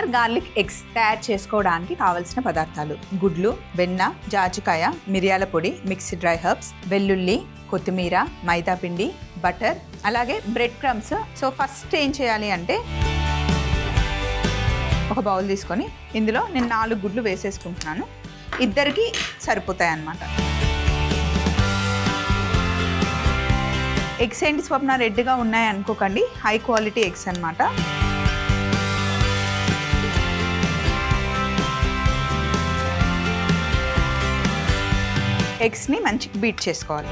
Butter garlic eggs తయారు చేసుకోవడానికి కావలసిన పదార్థాలు: గుడ్లు, వెన్న, జాజికాయ, మిరియాల పొడి, మిక్స్డ్ డ్రై హర్బ్స్, వెల్లుల్లి, కొత్తిమీర, మైదా పిండి, బటర్, అలాగే బ్రెడ్ క్రమ్స్. సో ఫస్ట్ ఏం చేయాలి అంటే ఒక బౌల్ తీసుకొని ఇందులో నేను 4 గుడ్లు వేసేసుకుంటున్నాను. ఇద్దరికి సరిపోతాయి అన్నమాట. ఎగ్స్ ఏంటి స్వప్న రెడ్గా ఉన్నాయి అనుకోకండి, హై క్వాలిటీ ఎగ్స్ అన్నమాట. ఎగ్స్ని మంచిగా బీట్ చేసుకోవాలి.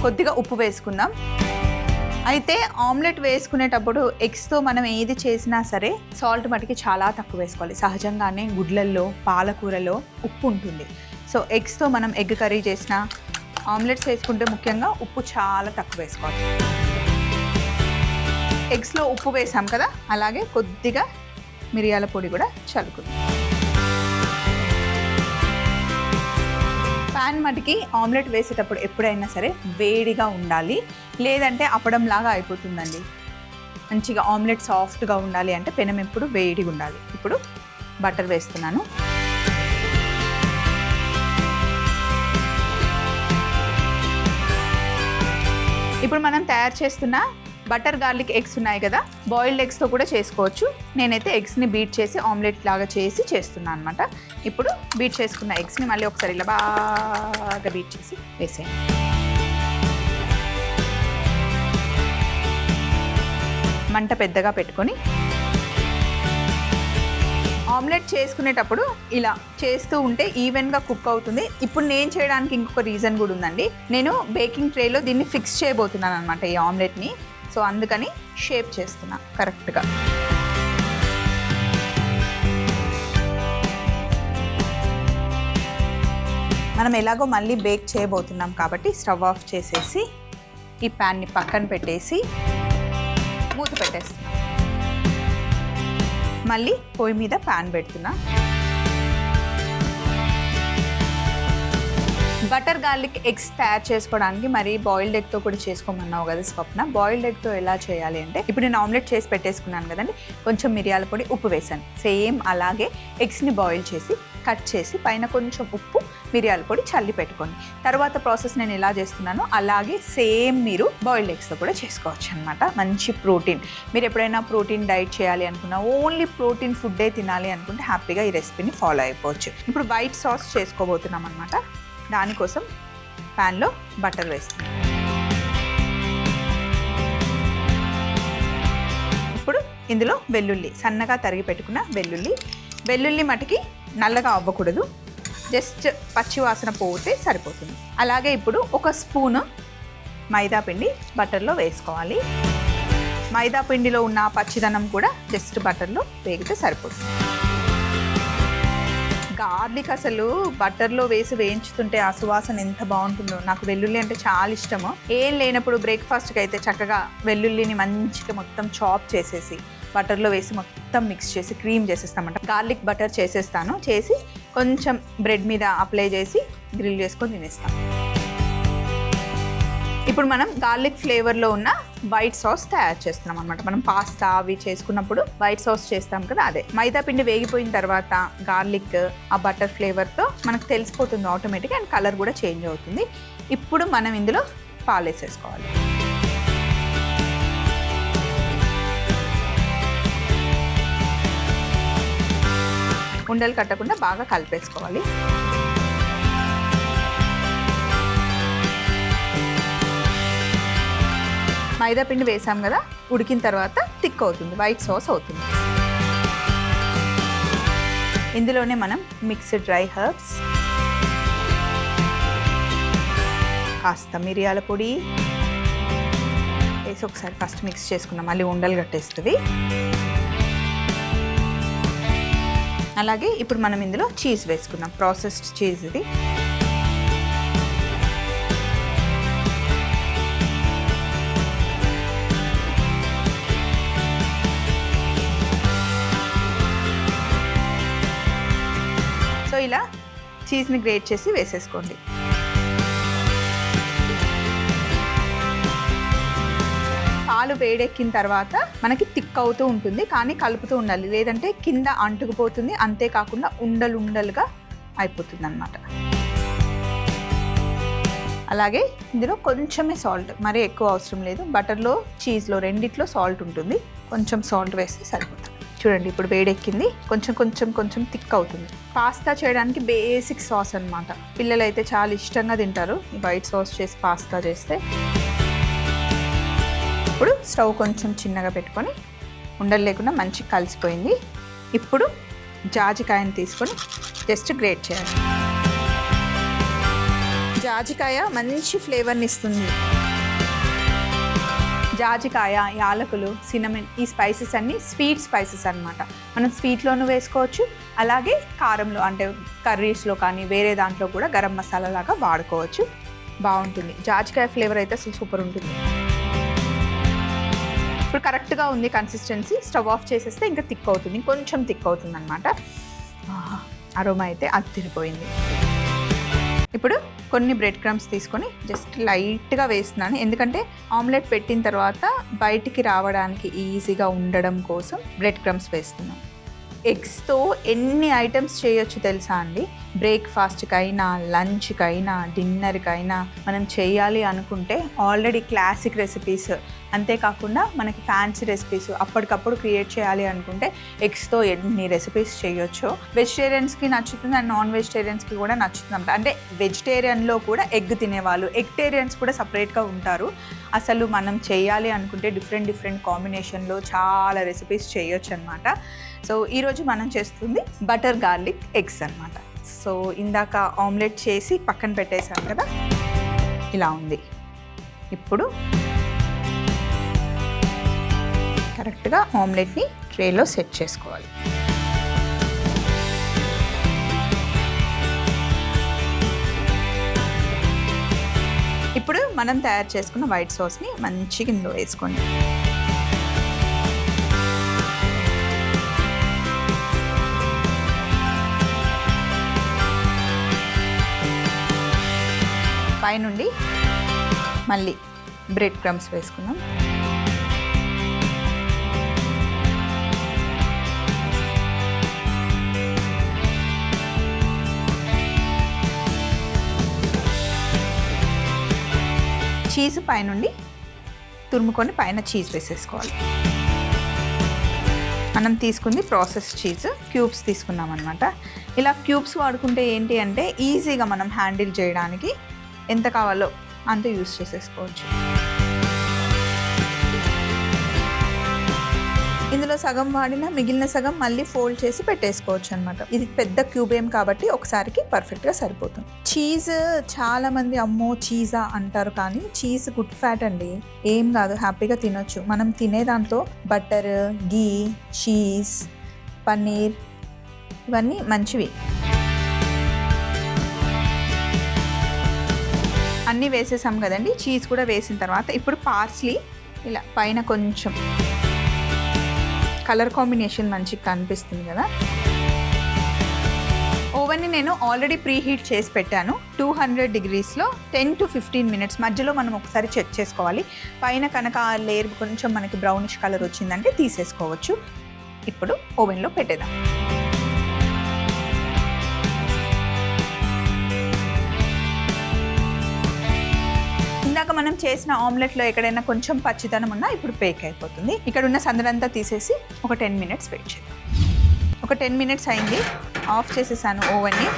కొద్దిగా ఉప్పు వేసుకుందాం. అయితే ఆమ్లెట్ వేసుకునేటప్పుడు ఎగ్స్తో మనం ఏది చేసినా సరే సాల్ట్ మటుకి చాలా తక్కువ వేసుకోవాలి. సహజంగానే గుడ్లల్లో, పాలకూరలో ఉప్పు ఉంటుంది. సో ఎగ్స్తో మనం ఎగ్ కర్రీ చేసిన, ఆమ్లెట్స్ వేసుకుంటే ముఖ్యంగా ఉప్పు చాలా తక్కువ వేసుకోవాలి. ఎగ్స్లో ఉప్పు వేసాం కదా, అలాగే కొద్దిగా మిరియాల పొడి కూడా చల్లుకుందాం. ప్యాన్ మటుకి ఆమ్లెట్ వేసేటప్పుడు ఎప్పుడైనా సరే వేడిగా ఉండాలి, లేదంటే అప్పడంలాగా అయిపోతుందండి. మంచిగా ఆమ్లెట్ సాఫ్ట్గా ఉండాలి అంటే పెనం ఎప్పుడు వేడిగా ఉండాలి. ఇప్పుడు బటర్ వేస్తున్నాను. ఇప్పుడు మనం తయారు చేస్తున్న బటర్ గార్లిక్ ఎగ్స్ ఉన్నాయి కదా, బాయిల్డ్ ఎగ్స్తో కూడా చేసుకోవచ్చు. నేనైతే ఎగ్స్ని బీట్ చేసి ఆమ్లెట్ లాగా చేసి చేస్తున్నాను అనమాట. ఇప్పుడు బీట్ చేసుకున్న ఎగ్స్ని మళ్ళీ ఒకసారి ఇలా బాగా బీట్ చేసి వేసేయండి. మంట పెద్దగా పెట్టుకొని ఆమ్లెట్ చేసుకునేటప్పుడు ఇలా చేస్తూ ఉంటే ఈవెన్గా కుక్ అవుతుంది. ఇప్పుడు నేను చేయడానికి ఇంకొక రీజన్ కూడా ఉందండి. నేను బేకింగ్ ట్రేలో దీన్ని ఫిక్స్ చేయబోతున్నాను అనమాట, ఈ ఆమ్లెట్ని. సో అందుకని షేప్ చేస్తున్నా కరెక్ట్గా. మనం ఎలాగో మళ్ళీ బేక్ చేయబోతున్నాం కాబట్టి స్టవ్ ఆఫ్ చేసేసి ఈ ప్యాన్ని పక్కన పెట్టేసి మూత పెట్టేస్తున్నా. మళ్ళీ పొయ్యి మీద ప్యాన్ పెడుతున్నా. బటర్ గార్లిక్ ఎగ్స్ తయారు చేసుకోవడానికి మరి బాయిల్డ్ ఎగ్తో కూడా చేసుకోమన్నావు కదా స్వప్న. బాయిల్డ్ ఎగ్తో ఎలా చేయాలి అంటే, ఇప్పుడు నేను ఆమ్లెట్ చేసి పెట్టేసుకున్నాను కదండి, కొంచెం మిరియాల పొడి, ఉప్పు వేసాను. సేమ్ అలాగే ఎగ్స్ని బాయిల్ చేసి కట్ చేసి పైన కొంచెం ఉప్పు, మిరియాల పొడి చల్లి పెట్టుకోండి. తర్వాత ప్రాసెస్ నేను ఎలా చేస్తున్నానో అలాగే సేమ్ మీరు బాయిల్డ్ ఎగ్స్తో కూడా చేసుకోవచ్చు అనమాట. మంచి ప్రోటీన్. మీరు ఎప్పుడైనా ప్రోటీన్ డైట్ చేయాలి అనుకున్నా, ఓన్లీ ప్రోటీన్ ఫుడ్డే తినాలి అనుకుంటే హ్యాపీగా ఈ రెసిపీని ఫాలో అయిపోవచ్చు. ఇప్పుడు వైట్ సాస్ చేసుకోబోతున్నాం అనమాట. దానికోసం ప్యాన్లో బటర్ వేస్తాం. ఇప్పుడు ఇందులో వెల్లుల్లి, సన్నగా తరిగి పెట్టుకున్న వెల్లుల్లి మటుకి నల్లగా అవ్వకూడదు, జస్ట్ పచ్చి వాసన పోతే సరిపోతుంది. అలాగే ఇప్పుడు ఒక స్పూను మైదా పిండి బటర్లో వేసుకోవాలి. మైదా పిండిలో ఉన్న పచ్చిదనం కూడా జస్ట్ బటర్లో వేగితే సరిపోతుంది. గార్లిక్ అసలు బటర్లో వేసి వేయించుతుంటే ఆ సువాసన ఎంత బాగుంటుందో. నాకు వెల్లుల్లి అంటే చాలా ఇష్టము. ఏం లేనప్పుడు బ్రేక్ఫాస్ట్కి అయితే చక్కగా వెల్లుల్లిని మంచిగా మొత్తం చాప్ చేసేసి బటర్లో వేసి మొత్తం మిక్స్ చేసి క్రీమ్ చేసేస్తామంట. గార్లిక్ బటర్ చేసేస్తాను, చేసి కొంచెం బ్రెడ్ మీద అప్లై చేసి గ్రిల్ చేసుకొని తినేస్తాను. ఇప్పుడు మనం గార్లిక్ ఫ్లేవర్లో ఉన్న వైట్ సాస్ తయారు చేస్తున్నాం అనమాట. మనం పాస్తా అవి చేసుకున్నప్పుడు వైట్ సాస్ చేస్తాం కదా, అదే. మైదా పిండి వేగిపోయిన తర్వాత గార్లిక్ ఆ బటర్ ఫ్లేవర్తో మనకు తెలిసిపోతుంది ఆటోమేటిక్గా, అండ్ కలర్ కూడా చేంజ్ అవుతుంది. ఇప్పుడు మనం ఇందులో పాలు వేసేసుకోవాలి. ఉండలు కట్టకుండా బాగా కలిపేసుకోవాలి. మైదా పిండి వేసాం కదా, ఉడికిన తర్వాత థిక్ అవుతుంది, వైట్ సాస్ అవుతుంది. ఇందులోనే మనం మిక్స్డ్ డ్రై హర్బ్స్, కాస్త మిరియాల పొడి వేసి ఒకసారి ఫస్ట్ మిక్స్ చేసుకున్నాం, మళ్ళీ ఉండలు కట్టేస్తుంది. అలాగే ఇప్పుడు మనం ఇందులో చీజ్ వేసుకున్నాం, ప్రాసెస్డ్ చీజ్ ఇది. సో ఇలా చీజ్ని గ్రేట్ చేసి వేసేసుకోండి. పాలు వేడెక్కిన తర్వాత మనకి థిక్ అవుతూ ఉంటుంది, కానీ కలుపుతూ ఉండాలి, లేదంటే కింద అంటుకుపోతుంది, అంతేకాకుండా ఉండలుగా అయిపోతుంది అన్నమాట. అలాగే ఇందులో కొంచెమే సాల్ట్, మరీ ఎక్కువ అవసరం లేదు. బటర్లో చీజ్లో రెండిట్లో సాల్ట్ ఉంటుంది, కొంచెం సాల్ట్ వేస్తే సరిపోతుంది. చూడండి ఇప్పుడు వేడెక్కింది, కొంచెం థిక్ అవుతుంది. పాస్తా చేయడానికి బేసిక్ సాస్ అన్నమాట. పిల్లలు అయితే చాలా ఇష్టంగా తింటారు ఈ వైట్ సాస్ చేసి పాస్తా చేస్తే. ఇప్పుడు స్టవ్ కొంచెం చిన్నగా పెట్టుకొని, ఉండలు లేకుండా మంచిగా కలిసిపోయింది. ఇప్పుడు జాజికాయని తీసుకొని జస్ట్ గ్రేట్ చేయాలి. జాజికాయ మంచి ఫ్లేవర్ని ఇస్తుంది. జాజికాయ, యాలకులు, సినమన్, ఈ స్పైసెస్ అన్నీ స్వీట్ స్పైసెస్ అన్నమాట. మనం స్వీట్లోనూ వేసుకోవచ్చు, అలాగే కారంలో అంటే కర్రీస్లో కానీ వేరే దాంట్లో కూడా గరం మసాలా లాగా వాడుకోవచ్చు. బాగుంటుంది. జాజికాయ ఫ్లేవర్ అయితే అసలు సూపర్ ఉంటుంది. ఇప్పుడు కరెక్ట్గా ఉంది కన్సిస్టెన్సీ. స్టవ్ ఆఫ్ చేసేస్తే ఇంకా థిక్ అవుతుంది, కొంచెం థిక్ అవుతుంది అనమాట. అరోమా అయితే అదిరిపోయింది. ఇప్పుడు కొన్ని బ్రెడ్ క్రమ్స్ తీసుకొని జస్ట్ లైట్గా వేస్తున్నాను, ఎందుకంటే ఆమ్లెట్ పెట్టిన తర్వాత బయటికి రావడానికి ఈజీగా ఉండడం కోసం బ్రెడ్ క్రమ్స్ వేస్తున్నాను. ఎగ్స్తో ఎన్ని ఐటమ్స్ చేయొచ్చు తెలుసా అండి. బ్రేక్ఫాస్ట్కైనా, లంచ్కైనా, డిన్నర్కైనా మనం చేయాలి అనుకుంటే ఆల్రెడీ క్లాసిక్ రెసిపీస్, అంతేకాకుండా మనకి ఫ్యాన్సీ రెసిపీస్ అప్పటికప్పుడు క్రియేట్ చేయాలి అనుకుంటే ఎగ్స్తో ఎన్ని రెసిపీస్ చేయొచ్చో. వెజిటేరియన్స్కి నచ్చుతుంది అండ్ నాన్ వెజిటేరియన్స్కి కూడా నచ్చుతుంది. అంటే వెజిటేరియన్లో కూడా ఎగ్ తినేవాళ్ళు, ఎగ్టేరియన్స్ కూడా సపరేట్గా ఉంటారు. అసలు మనం చేయాలి అనుకుంటే డిఫరెంట్ కాంబినేషన్లో చాలా రెసిపీస్ చేయొచ్చు అనమాట. సో ఈరోజు మనం చేస్తుంది బటర్ గార్లిక్ ఎగ్స్ అనమాట. సో ఇందాక ఆమ్లెట్ చేసి పక్కన పెట్టేశాను కదా, ఇలా ఉంది. ఇప్పుడు కరెక్ట్గా ఆమ్లెట్ని ట్రేలో సెట్ చేసుకోవాలి. ఇప్పుడు మనం తయారు చేసుకున్న వైట్ సాస్ని మంచిగా ఇందులో వేసుకోండి. పైనుండి మళ్ళీ బ్రెడ్ క్రమ్స్ వేసుకుందాం. చీజ్ పైనుండి తురుముకొని పైన చీజ్ వేసేసుకోవాలి. మనం తీసుకుంది ప్రాసెస్ చీజ్ క్యూబ్స్ తీసుకున్నాం అనమాట. ఇలా క్యూబ్స్ వాడుకుంటే ఏంటి అంటే ఈజీగా మనం హ్యాండిల్ చేయడానికి ఎంత కావాలో అంత యూస్ చేసేసుకోవచ్చు. ఇందులో సగం వాడినా మిగిలిన సగం మళ్ళీ ఫోల్డ్ చేసి పెట్టేసుకోవచ్చు అనమాట. ఇది పెద్ద క్యూబ్ ఏం కాబట్టి ఒకసారికి పర్ఫెక్ట్గా సరిపోతుంది. చీజ్ చాలామంది అమ్మో చీజా అంటారు, కానీ చీజ్ గుడ్ ఫ్యాట్ అండి, ఏం కాదు, హ్యాపీగా తినొచ్చు. మనం తినే దాంట్లో బటర్, గీ, చీజ్, పన్నీర్ ఇవన్నీ మంచివి. అన్నీ వేసేసాం కదండి. చీజ్ కూడా వేసిన తర్వాత ఇప్పుడు పార్స్లీ ఇలా పైన కొంచెం కలర్ కాంబినేషన్ మంచిగా కనిపిస్తుంది కదా. ఓవెన్ని నేను ఆల్రెడీ ప్రీ హీట్ చేసి పెట్టాను. 200 degreesలో 10 to 15 minutes మధ్యలో మనం ఒకసారి చెక్ చేసుకోవాలి. పైన కనుక ఆ లేయర్ కొంచెం మనకి బ్రౌనిష్ కలర్ వచ్చిందంటే తీసేసుకోవచ్చు. ఇప్పుడు ఓవెన్లో పెట్టేద్దాం. ఇందాక మనం చేసిన ఆమ్లెట్లో ఎక్కడైనా కొంచెం పచ్చితనం ఉన్నా ఇప్పుడు బేక్ అయిపోతుంది. ఇక్కడ ఉన్న సందడంతా తీసేసి ఒక 10 minutes వెయిట్ చేద్దాం. ఒక 10 minutes అయింది, ఆఫ్ చేసేసాను ఓవెన్ని.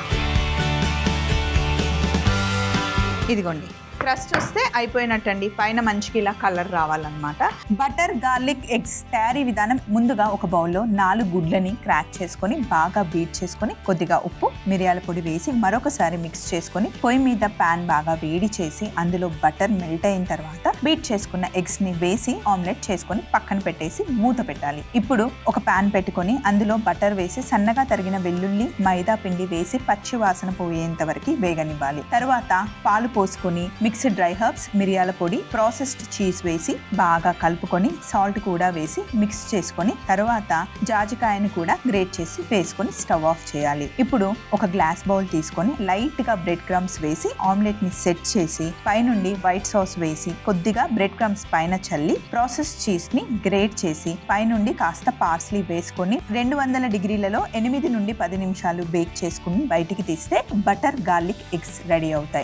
ఇదిగోండి, క్రస్ట్ వస్తే అయిపోయినట్టండి. పైన మంచిగా ఇలా కలర్ రావాలన్నమాట. బటర్ గార్లిక్ ఎగ్స్ తయారీ విధానం: ముందుగా ఒక బౌల్లో 4 గుడ్లని క్రాక్ చేసుకొని బాగా బీట్ చేసుకొని కొద్దిగా ఉప్పు, మిరియాల పొడి వేసి మరొకసారి మిక్స్ చేసుకొని పొయ్యి మీద ప్యాన్ బాగా వేడి చేసి అందులో బటర్ మెల్ట్ అయిన తర్వాత బీట్ చేసుకున్న ఎగ్స్ ని వేసి ఆమ్లెట్ చేసుకొని పక్కన పెట్టేసి మూత పెట్టాలి. ఇప్పుడు ఒక ప్యాన్ పెట్టుకొని అందులో బటర్ వేసి సన్నగా తరిగిన వెల్లుల్లి, మైదా పిండి వేసి పచ్చి వాసన పోయేంత వరకు వేగనివ్వాలి. తర్వాత పాలు పోసుకొని మిక్స్ మిక్స్డ్ డ్రై హర్బ్స్, మిరియాల పొడి, ప్రాసెస్డ్ చీజ్ వేసి బాగా కలుపుకొని సాల్ట్ కూడా వేసి మిక్స్ చేసుకొని తర్వాత జాజికాయని కూడా గ్రేట్ చేసి వేసుకొని స్టవ్ ఆఫ్ చేయాలి. ఇప్పుడు ఒక గ్లాస్ బౌల్ తీసుకొని లైట్ గా బ్రెడ్ క్రమ్స్ వేసి ఆమ్లెట్ ని సెట్ చేసి పైనుండి వైట్ సాస్ వేసి కొద్దిగా బ్రెడ్ క్రమ్స్ పైన చల్లి ప్రాసెస్ చీజ్ ని గ్రేట్ చేసి పైనుండి కాస్త పార్స్లీ వేసుకొని 200 డిగ్రీలలో 8 నుండి 10 నిమిషాలు బేక్ చేసుకుని బయటికి తీస్తే బటర్ గార్లిక్ ఎగ్స్ రెడీ అవుతాయి.